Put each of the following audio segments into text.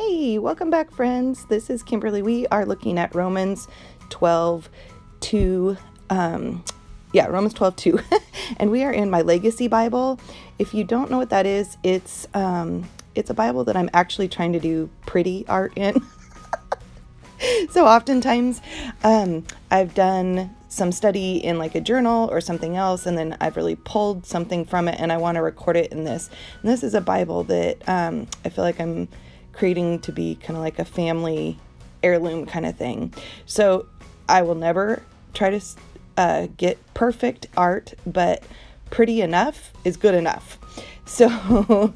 Hey, welcome back, friends. This is Kimberly. We are looking at Romans 12:2. Romans 12:2. And we are in my Legacy Bible. If you don't know what that is, it's a Bible that I'm actually trying to do pretty art in. So oftentimes I've done some study in like a journal or something else, and then I've really pulled something from it and I want to record it in this. And this is a Bible that I feel like I'm creating to be kind of like a family heirloom kind of thing. So I will never try to get perfect art, but pretty enough is good enough. So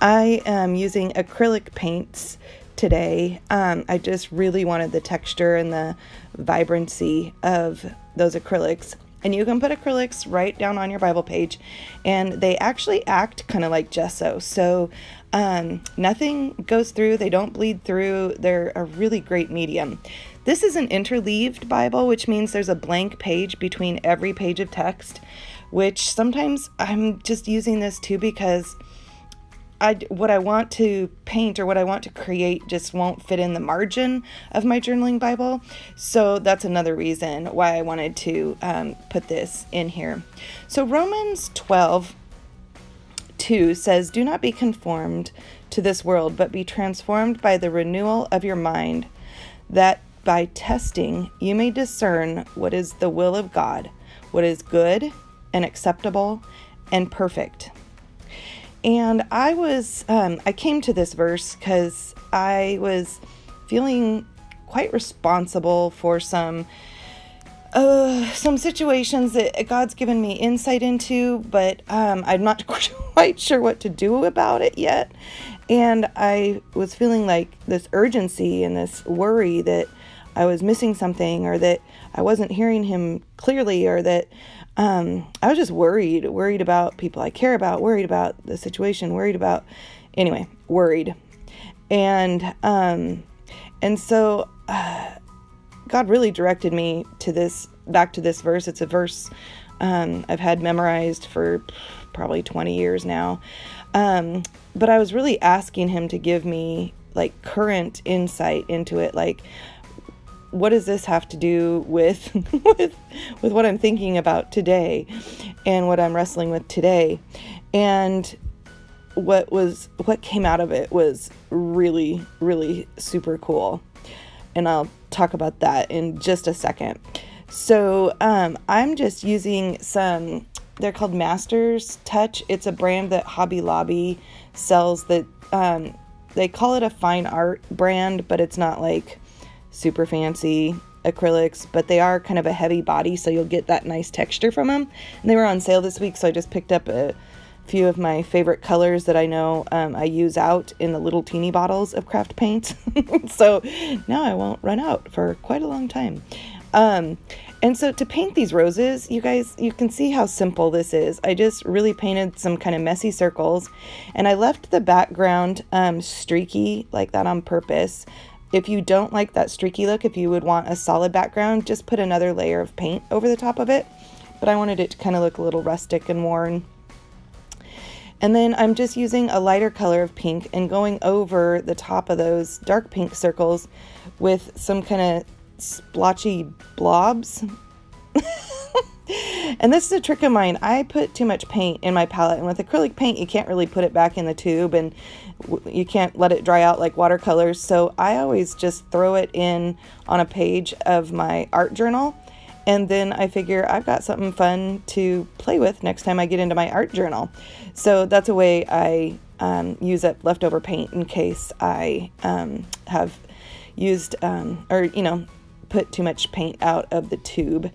I am using acrylic paints today. I just really wanted the texture and the vibrancy of those acrylics. And you can put acrylics right down on your Bible page, and they actually act kind of like gesso. So nothing goes through, they don't bleed through. They're a really great medium. This is an interleaved Bible, which means there's a blank page between every page of text, which sometimes I'm just using this too because what I want to paint or what I want to create just won't fit in the margin of my journaling Bible. So that's another reason why I wanted to put this in here. So Romans 12:2 says, "Do not be conformed to this world, but be transformed by the renewal of your mind, that by testing you may discern what is the will of God, what is good and acceptable and perfect." And I came to this verse because I was feeling quite responsible for some situations that God's given me insight into, but I'm not quite sure what to do about it yet. And I was feeling like this urgency and this worry that I was missing something, or that I wasn't hearing him clearly, or that I was just worried about people I care about, worried about the situation, worried. And so God really directed me back to this verse. It's a verse I've had memorized for probably 20 years now. But I was really asking him to give me like current insight into it. Like, what does this have to do with with what I'm thinking about today and what I'm wrestling with today? And what came out of it was really, really super cool. And I'll talk about that in just a second. So I'm just using they're called Master's Touch. It's a brand that Hobby Lobby sells that they call it a fine art brand, but it's not like super fancy acrylics, but they are kind of a heavy body, so you'll get that nice texture from them. And they were on sale this week, so I just picked up a few of my favorite colors that I know I use out in the little teeny bottles of craft paint. So now I won't run out for quite a long time. And so to paint these roses, you guys, you can see how simple this is. I just really painted some kind of messy circles, and I left the background streaky like that on purpose. If you don't like that streaky look, if you would want a solid background, just put another layer of paint over the top of it. But I wanted it to kind of look a little rustic and worn. And then I'm just using a lighter color of pink and going over the top of those dark pink circles with some kind of splotchy blobs. And this is a trick of mine. I put too much paint in my palette, and with acrylic paint you can't really put it back in the tube, and you can't let it dry out like watercolors. So I always just throw it in on a page of my art journal, and then I figure I've got something fun to play with next time I get into my art journal. So that's a way I use up leftover paint in case I have used put too much paint out of the tube.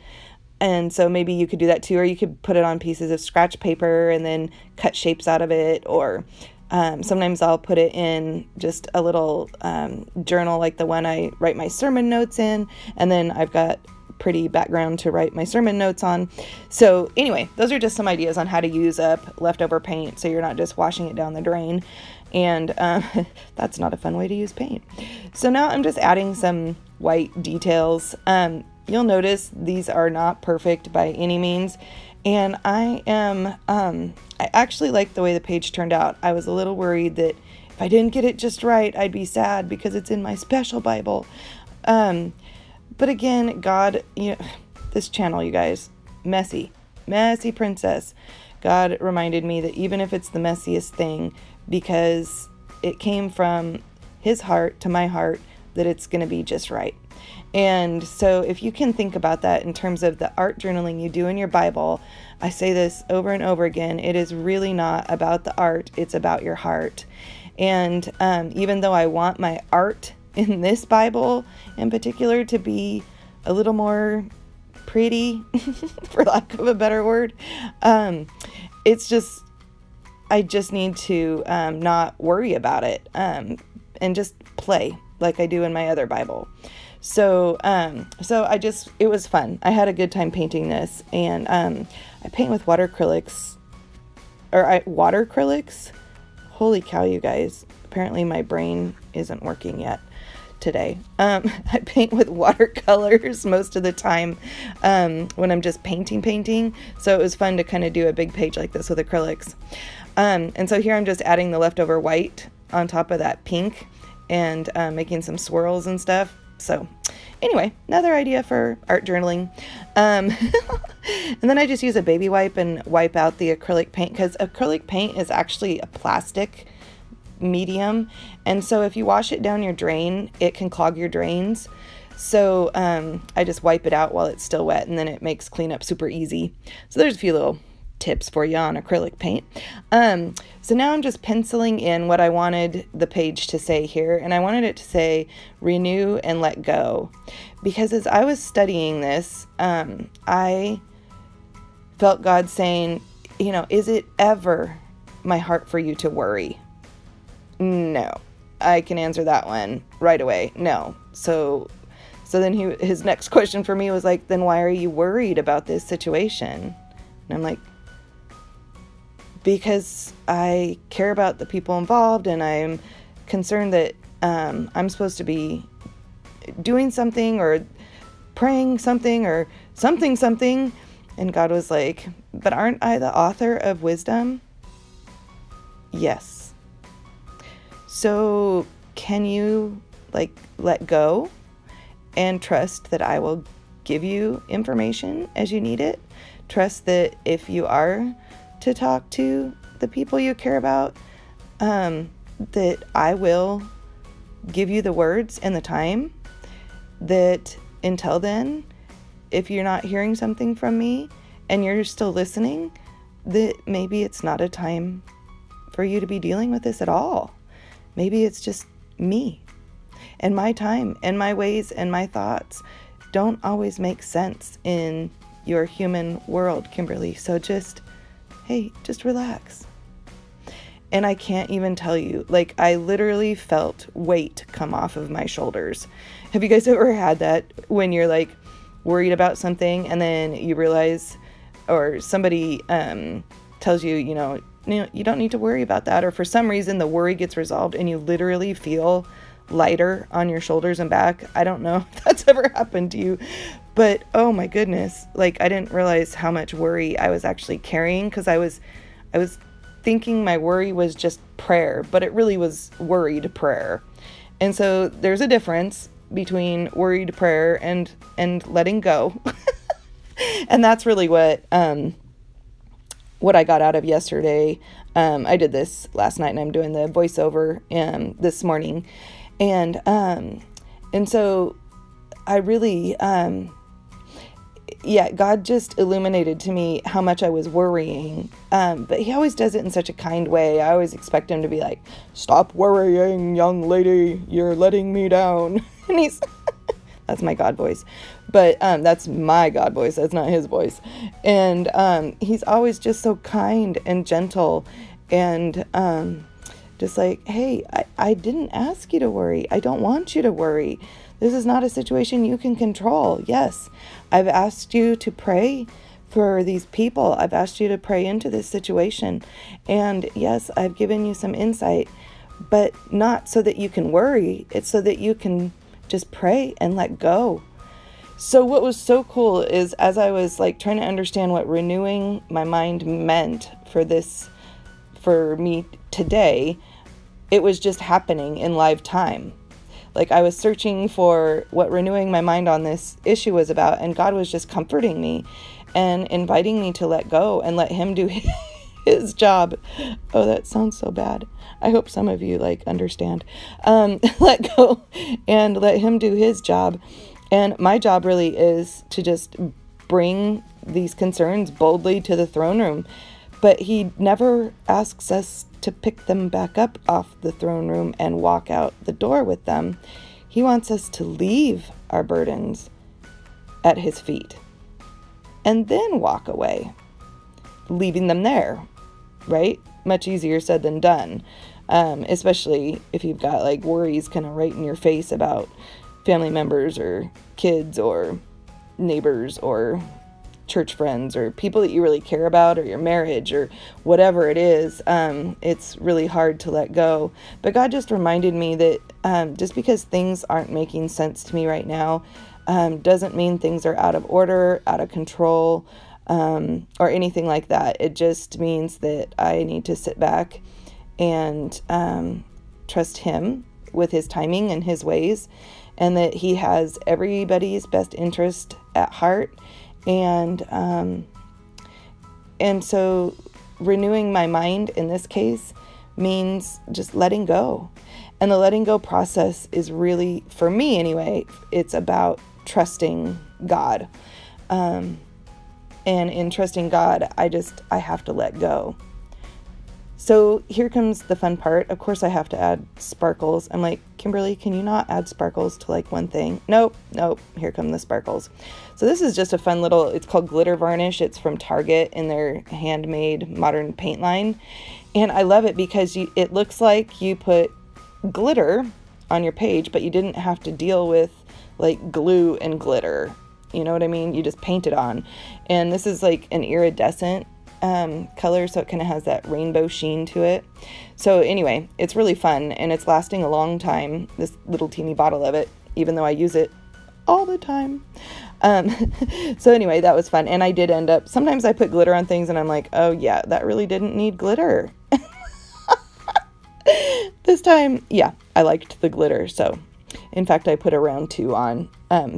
And so maybe you could do that too, or you could put it on pieces of scratch paper and then cut shapes out of it, or sometimes I'll put it in just a little journal like the one I write my sermon notes in, and then I've got pretty background to write my sermon notes on. So anyway, those are just some ideas on how to use up leftover paint so you're not just washing it down the drain, and that's not a fun way to use paint. So now I'm just adding some white details. You'll notice these are not perfect by any means, and I actually like the way the page turned out. I was a little worried that if I didn't get it just right, I'd be sad because it's in my special Bible. But again, God, this channel, you guys, messy princess. God reminded me that even if it's the messiest thing, because it came from his heart to my heart, that it's going to be just right. And so if you can think about that in terms of the art journaling you do in your Bible, I say this over and over again, it is really not about the art, it's about your heart. And even though I want my art in this Bible in particular to be a little more pretty, for lack of a better word, it's just, I just need to not worry about it and just play like I do in my other Bible. So it was fun. I had a good time painting this, and I paint with wateracrylics. Holy cow, you guys. Apparently my brain isn't working yet today. I paint with watercolors most of the time when I'm just painting. So it was fun to kind of do a big page like this with acrylics. And so here I'm just adding the leftover white on top of that pink and making some swirls and stuff. So anyway, another idea for art journaling. And then I just use a baby wipe and wipe out the acrylic paint, because acrylic paint is actually a plastic medium. And so if you wash it down your drain, it can clog your drains. So I just wipe it out while it's still wet, and then it makes cleanup super easy. So there's a few little tips for you on acrylic paint. So now I'm just penciling in what I wanted the page to say here, and I wanted it to say renew and let go, because as I was studying this, I felt God saying, is it ever my heart for you to worry? No. I can answer that one right away. No. So then his next question for me was like, then why are you worried about this situation? And I'm like, because I care about the people involved, and I'm concerned that I'm supposed to be doing something or praying something or something. And God was like, but aren't I the author of wisdom? Yes. So can you let go and trust that I will give you information as you need it? Trust that if you are to talk to the people you care about, that I will give you the words and the time, that until then, if you're not hearing something from me and you're still listening, that maybe it's not a time for you to be dealing with this at all. Maybe it's just me and my time and my ways and my thoughts don't always make sense in your human world, Kimberly. So just relax. And I can't even tell you, I literally felt weight come off of my shoulders. Have you guys ever had that when you're worried about something and then you realize, or somebody tells you, you don't need to worry about that, or for some reason the worry gets resolved and you literally feel lighter on your shoulders and back? I don't know if that's ever happened to you, but oh my goodness, I didn't realize how much worry I was actually carrying, because I was thinking my worry was just prayer, but it really was worried prayer. And so there's a difference between worried prayer and letting go. And that's really what I got out of yesterday. I did this last night, and I'm doing the voiceover this morning. And so I really, God just illuminated to me how much I was worrying. But he always does it in such a kind way. I always expect him to be like, stop worrying, young lady, you're letting me down. And he's, that's my God voice, but that's my God voice. That's not his voice. And he's always just so kind and gentle, and just like, hey, I didn't ask you to worry. I don't want you to worry. This is not a situation you can control. Yes, I've asked you to pray for these people. I've asked you to pray into this situation. And yes, I've given you some insight, but not so that you can worry. It's so that you can just pray and let go. So what was so cool is, as I was trying to understand what renewing my mind meant for me today, it was just happening in live time. Like I was searching for what renewing my mind on this issue was about, and God was just comforting me and inviting me to let go and let him do his job. Oh, that sounds so bad. I hope some of you like understand. Let go and let him do his job. And my job really is to just bring these concerns boldly to the throne room. But he never asks us to pick them back up off the throne room and walk out the door with them. He wants us to leave our burdens at his feet and then walk away, leaving them there, right? Much easier said than done, especially if you've got like worries kind of right in your face about family members or kids or neighbors or church friends or people that you really care about, or your marriage or whatever it is. It's really hard to let go. But God just reminded me that just because things aren't making sense to me right now doesn't mean things are out of order, out of control, or anything like that. It just means that I need to sit back and trust him with his timing and his ways, and that he has everybody's best interest at heart. And so renewing my mind in this case means just letting go. And the letting go process is really, for me anyway, it's about trusting God. And in trusting God, I have to let go. So here comes the fun part. Of course, I have to add sparkles. I'm like, Kimberly, can you not add sparkles to like one thing? Nope. Here come the sparkles. So this is just a fun little, it's called glitter varnish. It's from Target in their handmade modern paint line. And I love it because it looks like you put glitter on your page, but you didn't have to deal with like glue and glitter. You know what I mean? You just paint it on. And this is like an iridescent color, so it kind of has that rainbow sheen to it. So anyway, it's really fun, and it's lasting a long time, this little teeny bottle of it, even though I use it all the time. So anyway, that was fun. And I did end up, sometimes I put glitter on things and I'm like, oh yeah, that really didn't need glitter. This time, yeah, I liked the glitter. So in fact, I put a round 2 on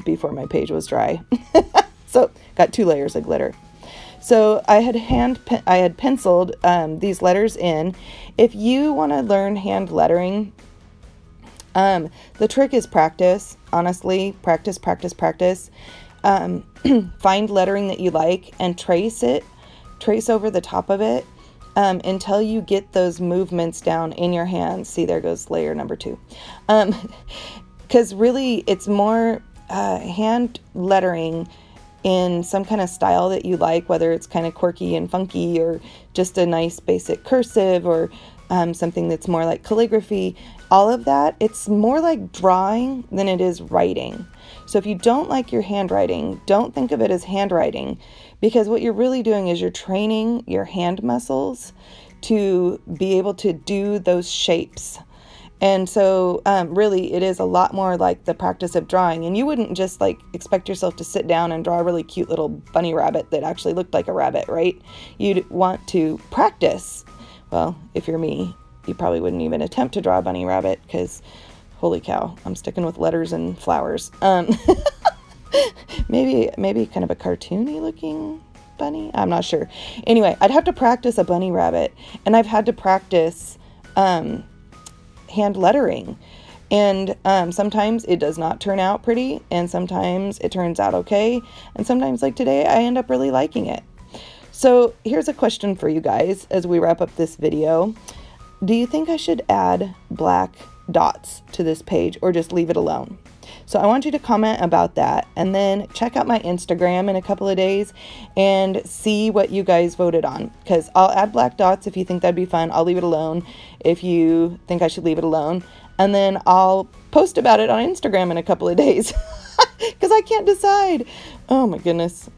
before my page was dry. So got 2 layers of glitter. So I had penciled these letters in. If you want to learn hand lettering, the trick is practice. Honestly, practice. Find lettering that you like and trace over the top of it until you get those movements down in your hands. See, there goes layer number 2. Because really, it's more hand lettering in some kind of style that you like, whether it's kind of quirky and funky or just a nice basic cursive or something that's more like calligraphy. All of that, it's more like drawing than it is writing. So if you don't like your handwriting, don't think of it as handwriting, because what you're really doing is you're training your hand muscles to be able to do those shapes. And so really it is a lot more like the practice of drawing. And you wouldn't just like expect yourself to sit down and draw a really cute little bunny rabbit that actually looked like a rabbit, right? You'd want to practice. Well, if you're me, you probably wouldn't even attempt to draw a bunny rabbit because holy cow, I'm sticking with letters and flowers. Maybe kind of a cartoony looking bunny. I'm not sure. Anyway, I'd have to practice a bunny rabbit, and I've had to practice hand lettering, and sometimes it does not turn out pretty, and sometimes it turns out okay, and sometimes like today I end up really liking it. So here's a question for you guys as we wrap up this video. Do you think I should add black dots to this page or just leave it alone? So I want you to comment about that, and then check out my Instagram in a couple of days and see what you guys voted on, because I'll add black dots if you think that'd be fun. I'll leave it alone if you think I should leave it alone, and then I'll post about it on Instagram in a couple of days because I can't decide. Oh my goodness,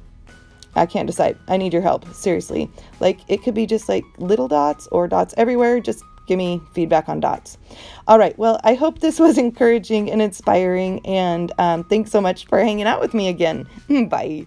I can't decide. I need your help, seriously. Like, it could be just like little dots or dots everywhere. Just give me feedback on dots. All right. Well, I hope this was encouraging and inspiring. And thanks so much for hanging out with me again. Bye.